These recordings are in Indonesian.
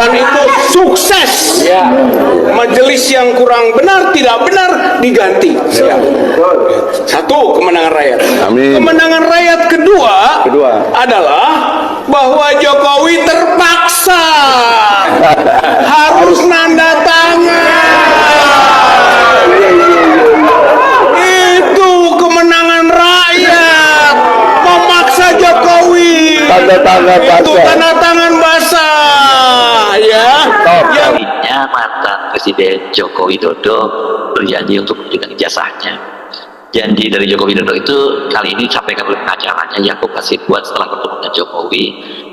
persidangan itu sukses. Majelis yang kurang benar, tidak benar diganti. Satu, kemenangan rakyat. Amin. Kemenangan rakyat kedua adalah bahwa Jokowi terpaksa harus nanda tangan. Itu kemenangan rakyat, memaksa Jokowi. Tanda tangan Itu basah. tanda tangan basah, ya. Kalinya mantan Presiden Joko Widodo berjanji untuk memberikan ijazahnya. Janji dari Joko Widodo itu kali ini disampaikan oleh pengacaranya Yakub Hasibuan setelah bertemu dengan Jokowi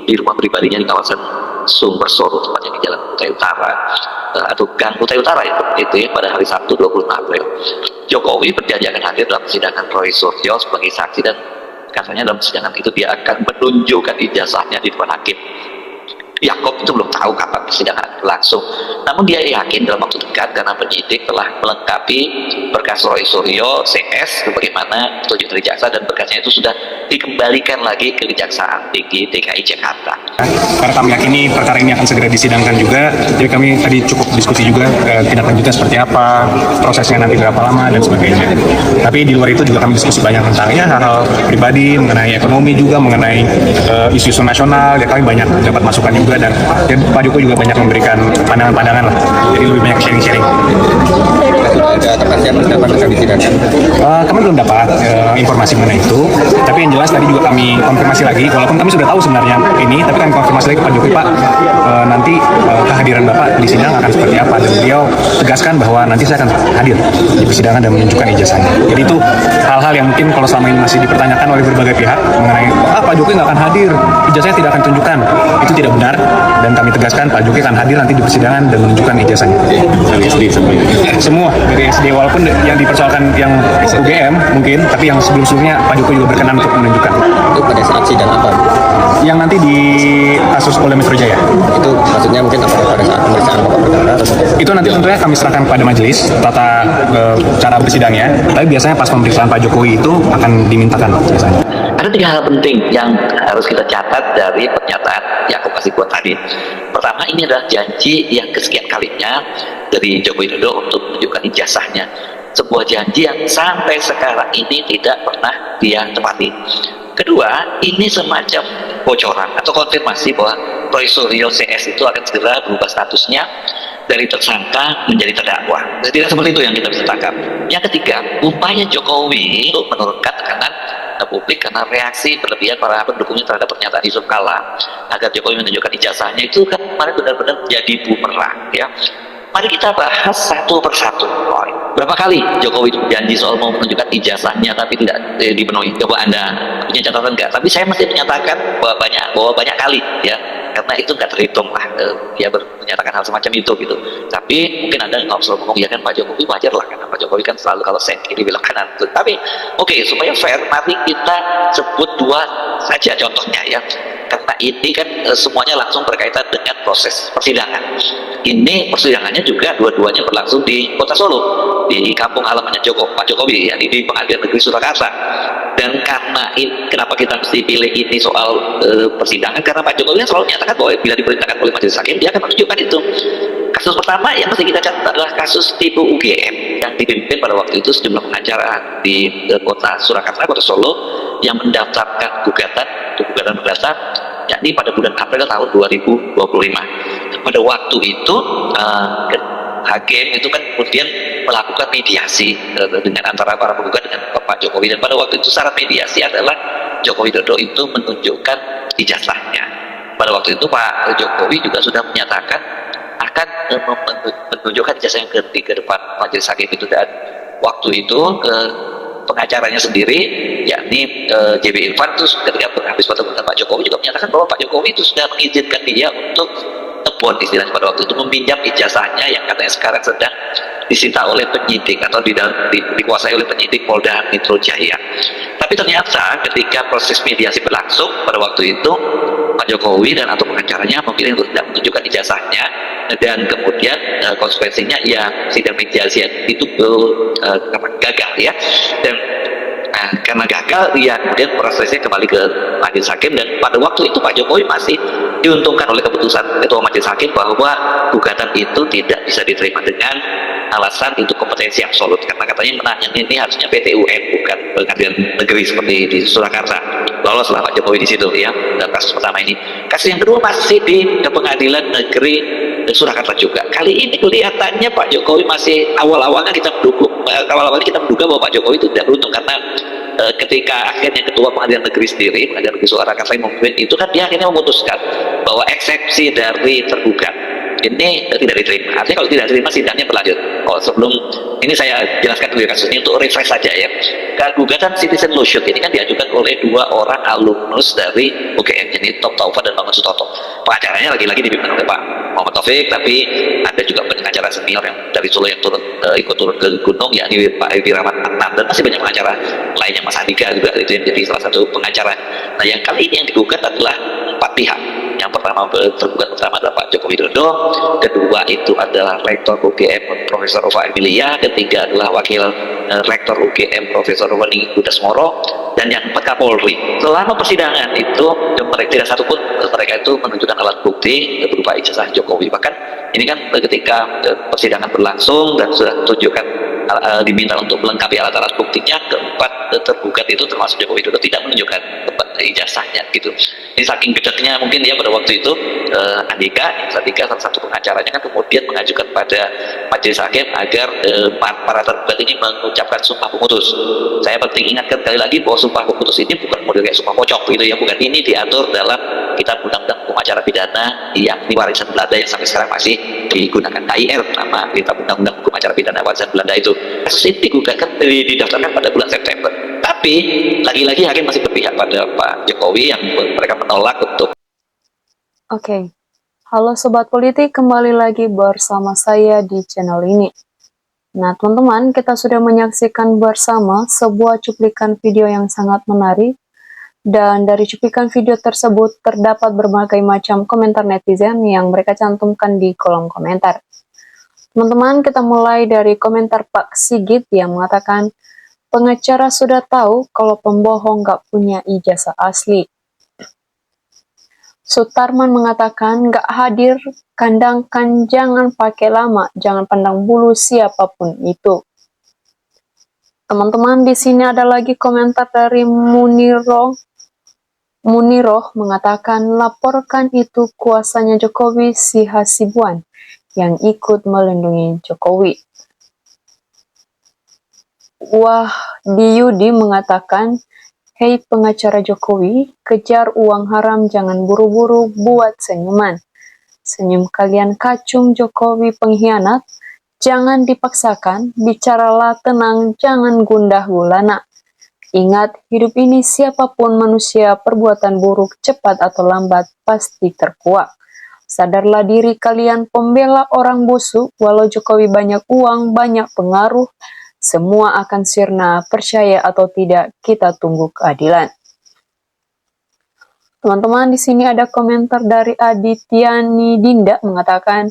di rumah pribadinya di kawasan Sumber Soro, tepatnya di Jalan Kutai Utara atau Gang Kutai Utara itu ya, pada hari Sabtu 25 April. Jokowi berjanji akan hadir dalam persidangan Roy Suryo sebagai saksi dan katanya dalam persidangan itu dia akan menunjukkan ijazahnya di depan hakim. Yakob itu belum tahu kapan persidangan berlangsung, namun dia yakin dalam waktu dekat karena penyidik telah melengkapi berkas Roy Suryo CS sebagaimana petunjuk dari jaksa, dan berkasnya itu sudah dikembalikan lagi ke Kejaksaan Tinggi DKI Jakarta. Karena kami yakini perkara ini akan segera disidangkan juga, jadi kami tadi cukup diskusi juga tindak lanjutnya seperti apa, prosesnya nanti berapa lama dan sebagainya. Tapi di luar itu juga kami diskusi banyak tentang ya hal-hal pribadi, mengenai ekonomi juga, mengenai isu-isu nasional. Ya kami banyak dapat masukan juga, dan Pak Jokowi juga banyak memberikan pandangan-pandangan lah. Jadi lebih banyak sharing-sharing. Ada kepastian kapan akan disidangkan? Kami belum dapat informasi mengenai itu, tapi yang jelas tadi juga kami konfirmasi lagi, walaupun kami sudah tahu sebenarnya ini, tapi kami konfirmasi lagi ke Pak Jokowi, Pak, nanti kehadiran Bapak di sidang akan seperti apa, dan beliau tegaskan bahwa nanti saya akan hadir di persidangan dan menunjukkan ijazahnya. Jadi itu hal-hal yang mungkin kalau selama ini masih dipertanyakan oleh berbagai pihak mengenai Pak Jokowi nggak akan hadir, ijazahnya tidak akan tunjukkan, itu tidak benar, dan kami tegaskan Pak Jokowi akan hadir nanti di persidangan dan menunjukkan ijazahnya. Dari SD sampai Semua dari SD, walaupun yang dipersoalkan yang UGM mungkin, tapi yang sebelum-sebelumnya Pak Jokowi juga berkenan untuk menunjukkan. Itu pada saat sidang apa? Yang nanti di kasus Polda Metro Jaya. Itu maksudnya mungkin apakah pada saat pemeriksaan pokok perkara atau Itu nanti tentunya kami serahkan pada majelis tata cara bersidangnya. Tapi biasanya pas pemeriksaan Pak Jokowi itu akan dimintakan biasanya. Ada tiga hal penting yang harus kita catat dari pernyataan Yakub Hasibuan tadi. Pertama, ini adalah janji yang kesekian kalinya dari Joko Widodo untuk menunjukkan ijazahnya. Sebuah janji yang sampai sekarang ini tidak pernah dia tepati. Kedua, ini semacam bocoran atau konfirmasi bahwa Roy Suryo CS itu akan segera berubah statusnya dari tersangka menjadi terdakwa. Tidak seperti itu yang kita bisa tangkap. Yang ketiga, upaya Jokowi untuk menurunkan tekanan publik karena reaksi berlebihan para pendukungnya terhadap pernyataan Yusuf Kala agar Jokowi menunjukkan ijazahnya itu kan kemarin benar-benar jadi bumerang ya. Mari kita bahas satu persatu. Berapa kali Jokowi janji soal mau menunjukkan ijazahnya tapi tidak dipenuhi? Coba Anda punya catatan nggak? Tapi saya masih menyatakan bahwa banyak kali ya, karena itu nggak terhitung lah dia menyatakan hal semacam itu gitu. Tapi mungkin Anda nggak usah ngomong ya kan Pak Jokowi wajar lah, karena Pak Jokowi kan selalu kalau saya kiri bilang kanan. Tapi oke, supaya fair, mari kita sebut dua saja contohnya ya. Karena ini kan semuanya langsung berkaitan dengan proses persidangan. Ini persidangannya juga dua-duanya berlangsung di Kota Solo, di kampung halamannya Pak Jokowi, ya, di Pengadilan Negeri Surakarta. Dan karena kenapa kita mesti pilih ini soal persidangan, karena Pak Jokowi selalu menyatakan bahwa bila diperintahkan oleh majelis hakim dia akan menunjukkan itu. Kasus pertama yang mesti kita catat adalah kasus tipu UGM yang dipimpin pada waktu itu sejumlah pengacara di Kota Surakarta, Kota Solo, yang mendaftarkan gugatan perdata yakni pada bulan April tahun 2025. Pada waktu itu hakim itu kan kemudian melakukan mediasi dengan antara para penggugat dengan Pak Jokowi, dan pada waktu itu syarat mediasi adalah Joko Widodo itu menunjukkan ijazahnya. Pada waktu itu Pak Jokowi juga sudah menyatakan akan menunjukkan ijazah yang ke depan majelis hakim itu, dan waktu itu pengacaranya sendiri yakni JB Irfan itu ketika habis bertemu dengan Pak Jokowi juga menyatakan bahwa Pak Jokowi itu sudah mengizinkan dia untuk tebon istilahnya pada waktu itu, meminjam ijazahnya yang katanya sekarang sedang disita oleh penyidik atau dikuasai oleh penyidik Polda Metro Jaya. Tapi ternyata ketika proses mediasi berlangsung pada waktu itu Pak Jokowi dan atau pengacaranya memilih untuk tidak menunjukkan ijazahnya, dan kemudian konsekuensinya ya sidang mediasi itu gagal ya. Dan karena gagal sehingga ya kemudian prosesnya kembali ke majelis hakim, dan pada waktu itu Pak Jokowi masih diuntungkan oleh keputusan ketua majelis hakim bahwa gugatan itu tidak bisa diterima dengan alasan itu kompetensi absolut, karena katanya menanya ini harusnya PT UN bukan pengadilan negeri seperti di Surakarta. Loloslah Pak Jokowi di situ ya dalam kasus pertama ini. Kasus yang kedua masih di pengadilan negeri Surakarta juga. Kali ini kelihatannya Pak Jokowi masih awal-awalnya kita menduga bahwa Pak Jokowi itu tidak beruntung, karena ketika akhirnya ketua pengadilan negeri sendiri, pengadilan negeri Surakarta yang memimpin itu kan, dia akhirnya memutuskan bahwa eksepsi dari tergugat ini tidak diterima. Artinya kalau tidak diterima sidangnya berlanjut. Oh, sebelum ini saya jelaskan dulu kasus ini untuk refresh saja ya. Gugatan citizen lawsuit ini kan diajukan oleh 2 orang alumnus dari UGM, ini Top Taufa dan Bambang Sutopo. Pengacaranya lagi-lagi dipimpin oleh Pak Muhammad Taufik, tapi ada juga pengacara senior yang dari Solo yang ikut turun ke gunung, yakni Pak Evi Rahmat Adnan, dan masih banyak pengacara lainnya, Mas Andika juga itu yang jadi salah satu pengacara. Nah, yang kali ini yang digugat adalah 4 pihak. Yang pertama tergugat pertama adalah Pak Joko Widodo, kedua itu adalah Rektor UGM Profesor Ova Emilia, ketiga adalah Wakil Rektor UGM Profesor Wening Kudasmoro, dan yang keempat Kapolri. Selama persidangan itu tidak satu pun mereka itu menunjukkan alat bukti berupa ijazah Jokowi. Bahkan ini kan ketika persidangan berlangsung dan sudah tunjukkan diminta untuk melengkapi alat-alat buktinya, keempat tergugat itu termasuk Joko Widodo tidak menunjukkan ijazahnya gitu. Ini saking gedeknya mungkin ya pada waktu itu Andika salah satu pengacaranya kan kemudian mengajukan pada majelis hakim agar para tergugat ini mengucapkan sumpah pemutus. Saya penting ingatkan sekali lagi bahwa sumpah pemutus ini bukan model kayak sumpah pocong gitu ya, bukan. Ini diatur dalam Kitab Undang-Undang Hukum Acara Pidana yang warisan Belanda yang sampai sekarang masih digunakan, KIR nama Kitab Undang-Undang Hukum Acara Pidana warisan Belanda itu. Kasus ini didaftarkan pada bulan September. Tapi lagi-lagi hakim masih berpihak pada Pak Jokowi yang mereka menolak untuk. Oke. Halo Sobat Politik, kembali lagi bersama saya di channel ini. Nah teman-teman, kita sudah menyaksikan bersama sebuah cuplikan video yang sangat menarik. Dan dari cuplikan video tersebut terdapat berbagai macam komentar netizen yang mereka cantumkan di kolom komentar. Teman-teman, kita mulai dari komentar Pak Sigit yang mengatakan, pengacara sudah tahu kalau pembohong nggak punya ijazah asli. Sutarman mengatakan, nggak hadir, kandangkan jangan pakai lama, jangan pandang bulu siapapun itu. Teman-teman, di sini ada lagi komentar dari Muniroh mengatakan, laporkan itu kuasanya Jokowi si Hasibuan yang ikut melindungi Jokowi. Wah, Yudi mengatakan, hei pengacara Jokowi, kejar uang haram, jangan buru-buru buat senyuman. Senyum kalian kacung Jokowi pengkhianat, jangan dipaksakan, bicaralah tenang, jangan gundah gulana. Ingat, hidup ini siapapun manusia, perbuatan buruk cepat atau lambat pasti terkuak. Sadarlah diri kalian pembela orang busuk, walau Jokowi banyak uang, banyak pengaruh, semua akan sirna, percaya atau tidak, kita tunggu keadilan. Teman-teman, di sini ada komentar dari Adityani Dinda mengatakan,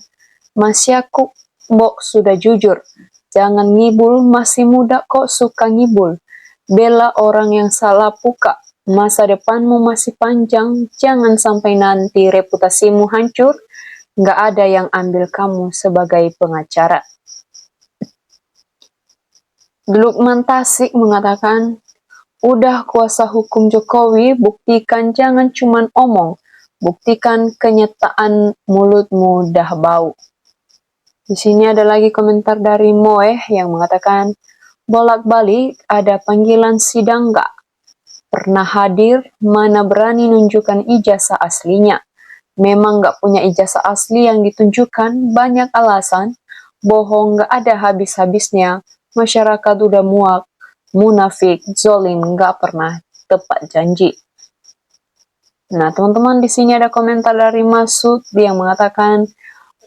Mas Yakub, Mbok sudah jujur, jangan ngibul, masih muda kok suka ngibul. Bela orang yang salah puka, masa depanmu masih panjang, jangan sampai nanti reputasimu hancur, nggak ada yang ambil kamu sebagai pengacara. Lukman Tasik mengatakan, udah kuasa hukum Jokowi, buktikan jangan cuman omong, buktikan kenyataan mulutmu dah bau. Di sini ada lagi komentar dari Moeh yang mengatakan, bolak-balik ada panggilan sidang nggak? Pernah hadir, mana berani nunjukkan ijazah aslinya. Memang nggak punya ijazah asli yang ditunjukkan, banyak alasan, bohong nggak ada habis-habisnya, masyarakat udah muak, munafik, zolim, nggak pernah tepat janji. Nah teman-teman, di sini ada komentar dari Masud yang mengatakan,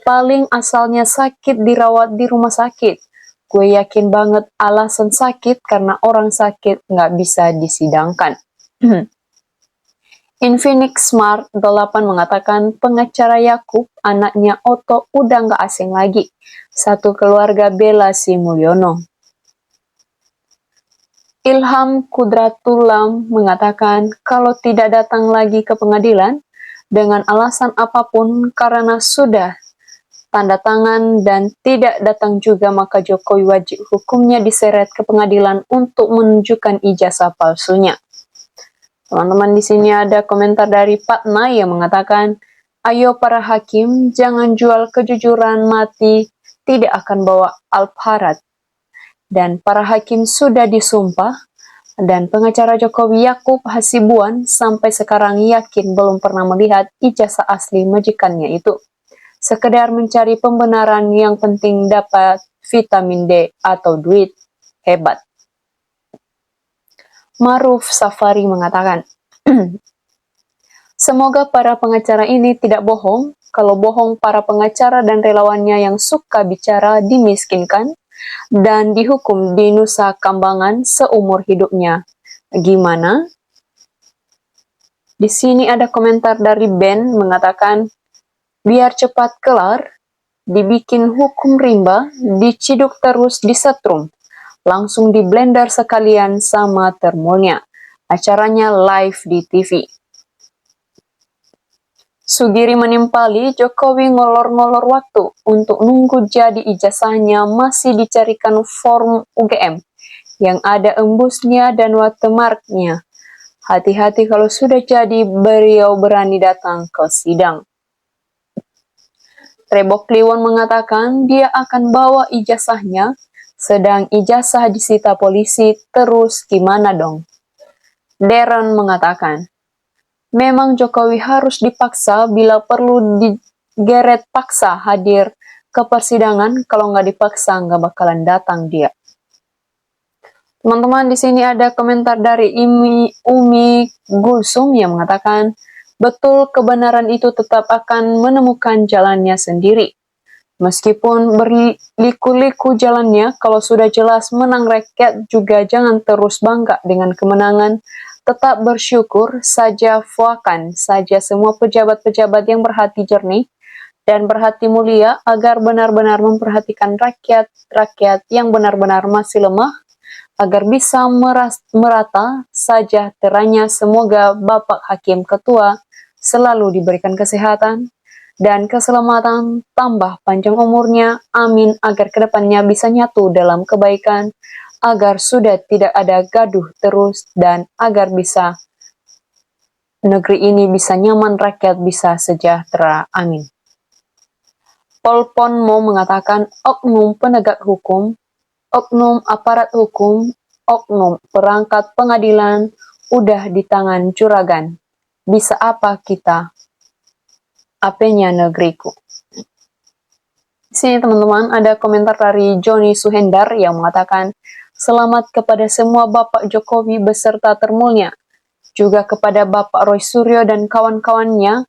paling asalnya sakit dirawat di rumah sakit. Gue yakin banget alasan sakit karena orang sakit nggak bisa disidangkan. Infinix Smart 8 mengatakan pengacara Yakub, anaknya Otto udah nggak asing lagi. Satu keluarga bela si Mulyono. Ilham Kudratullah mengatakan kalau tidak datang lagi ke pengadilan dengan alasan apapun karena sudah tanda tangan dan tidak datang juga, maka Jokowi wajib hukumnya diseret ke pengadilan untuk menunjukkan ijazah palsunya. Teman-teman, di sini ada komentar dari Pak Nay yang mengatakan, ayo para hakim, jangan jual kejujuran, mati tidak akan bawa Alpharat. Dan para hakim sudah disumpah, dan pengacara Jokowi Yakub Hasibuan sampai sekarang yakin belum pernah melihat ijazah asli majikannya itu. Sekedar mencari pembenaran, yang penting dapat vitamin D atau duit. Hebat. Maruf Safari mengatakan, semoga para pengacara ini tidak bohong. Kalau bohong, para pengacara dan relawannya yang suka bicara dimiskinkan dan dihukum di Nusa Kambangan seumur hidupnya. Gimana? Di sini ada komentar dari Ben mengatakan, biar cepat kelar, dibikin hukum rimba, diciduk terus disetrum, langsung di blender sekalian sama termolnya. Acaranya live di TV. Sugiri menimpali, Jokowi ngolor-ngolor waktu untuk nunggu jadi ijazahnya, masih dicarikan form UGM yang ada embusnya dan watermarknya. Hati-hati kalau sudah jadi, beliau berani datang ke sidang. Rebo Kliwon mengatakan dia akan bawa ijazahnya, sedang ijazah disita polisi, terus gimana dong? Darren mengatakan, memang Jokowi harus dipaksa, bila perlu digeret paksa hadir ke persidangan, kalau nggak dipaksa nggak bakalan datang dia. Teman-teman, di sini ada komentar dari Umi Gulsum yang mengatakan, betul, kebenaran itu tetap akan menemukan jalannya sendiri. Meskipun berliku-liku jalannya, kalau sudah jelas menang rakyat juga jangan terus bangga dengan kemenangan. Tetap bersyukur saja, fuakan saja semua pejabat-pejabat yang berhati jernih dan berhati mulia agar benar-benar memperhatikan rakyat yang benar-benar masih lemah, agar bisa merata sejahteranya. Semoga Bapak Hakim Ketua selalu diberikan kesehatan dan keselamatan, tambah panjang umurnya, amin, agar kedepannya bisa nyatu dalam kebaikan, agar sudah tidak ada gaduh terus, dan agar bisa negeri ini bisa nyaman, rakyat bisa sejahtera, amin. Polpon mau mengatakan, oknum penegak hukum, oknum aparat hukum, oknum perangkat pengadilan udah di tangan juragan. Bisa apa kita? Apanya negeriku? Di sini teman-teman ada komentar dari Joni Suhendar yang mengatakan, selamat kepada semua Bapak Jokowi beserta termulnya, juga kepada Bapak Roy Suryo dan kawan-kawannya.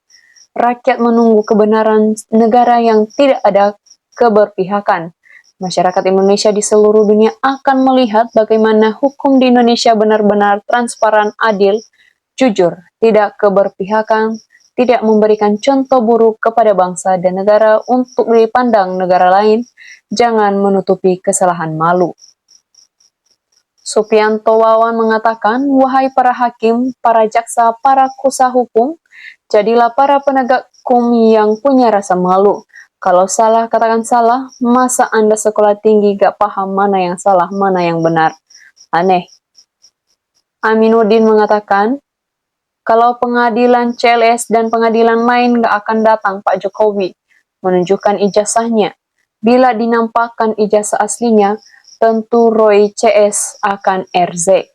Rakyat menunggu kebenaran negara yang tidak ada keberpihakan. Masyarakat Indonesia di seluruh dunia akan melihat bagaimana hukum di Indonesia benar-benar transparan, adil, jujur, tidak keberpihakan, tidak memberikan contoh buruk kepada bangsa dan negara untuk dipandang negara lain, jangan menutupi kesalahan malu. Supianto Wawan mengatakan, wahai para hakim, para jaksa, para kuasa hukum, jadilah para penegak hukum yang punya rasa malu. Kalau salah, katakan salah. Masa Anda sekolah tinggi gak paham mana yang salah, mana yang benar? Aneh. Aminuddin mengatakan, kalau pengadilan CLS dan pengadilan lain gak akan datang Pak Jokowi menunjukkan ijazahnya. Bila dinampakkan ijazah aslinya, tentu Roy CS akan RZ.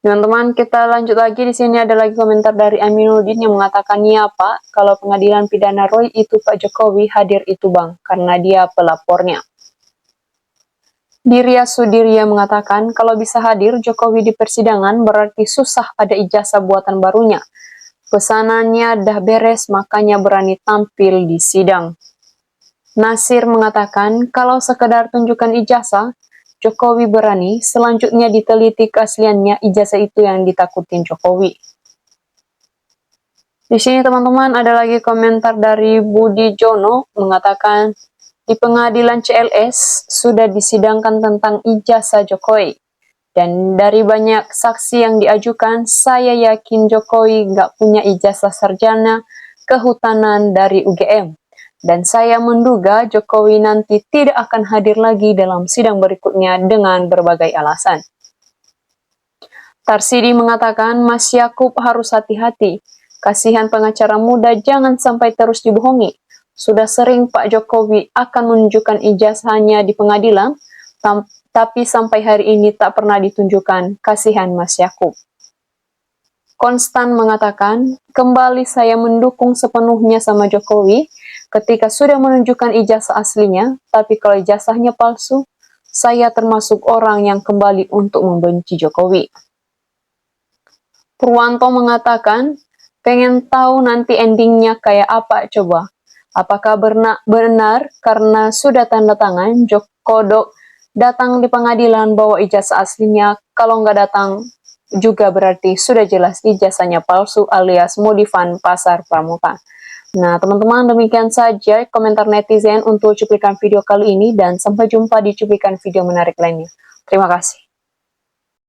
Teman-teman, kita lanjut lagi. Di sini ada lagi komentar dari Aminuddin yang mengatakan, ya Pak, kalau pengadilan pidana Roy itu Pak Jokowi hadir itu Bang, karena dia pelapornya. Dirya Sudirya mengatakan, kalau bisa hadir Jokowi di persidangan berarti susah ada ijazah buatan barunya. Pesanannya dah beres, makanya berani tampil di sidang. Nasir mengatakan, kalau sekedar tunjukkan ijazah, Jokowi berani, selanjutnya diteliti keasliannya, ijazah itu yang ditakutin Jokowi. Di sini teman-teman ada lagi komentar dari Budi Jono mengatakan, Di pengadilan CLS sudah disidangkan tentang ijazah Jokowi. Dan dari banyak saksi yang diajukan, saya yakin Jokowi nggak punya ijazah sarjana kehutanan dari UGM. Dan saya menduga Jokowi nanti tidak akan hadir lagi dalam sidang berikutnya dengan berbagai alasan. Tarsidi mengatakan Mas Yakub harus hati-hati. Kasihan pengacara muda, jangan sampai terus dibohongi. Sudah sering Pak Jokowi akan menunjukkan ijazahnya di pengadilan, tapi sampai hari ini tak pernah ditunjukkan. Kasihan Mas Yakub. Konstan mengatakan, kembali saya mendukung sepenuhnya sama Jokowi ketika sudah menunjukkan ijazah aslinya, tapi kalau ijazahnya palsu, saya termasuk orang yang kembali untuk membenci Jokowi. Purwanto mengatakan, pengen tahu nanti endingnya kayak apa coba. Apakah benar karena sudah tanda tangan Joko datang di pengadilan bawa ijazah aslinya, kalau nggak datang juga berarti sudah jelas ijazahnya palsu alias modifan pasar pramuka. Nah teman-teman, demikian saja komentar netizen untuk cuplikan video kali ini dan sampai jumpa di cuplikan video menarik lainnya. Terima kasih.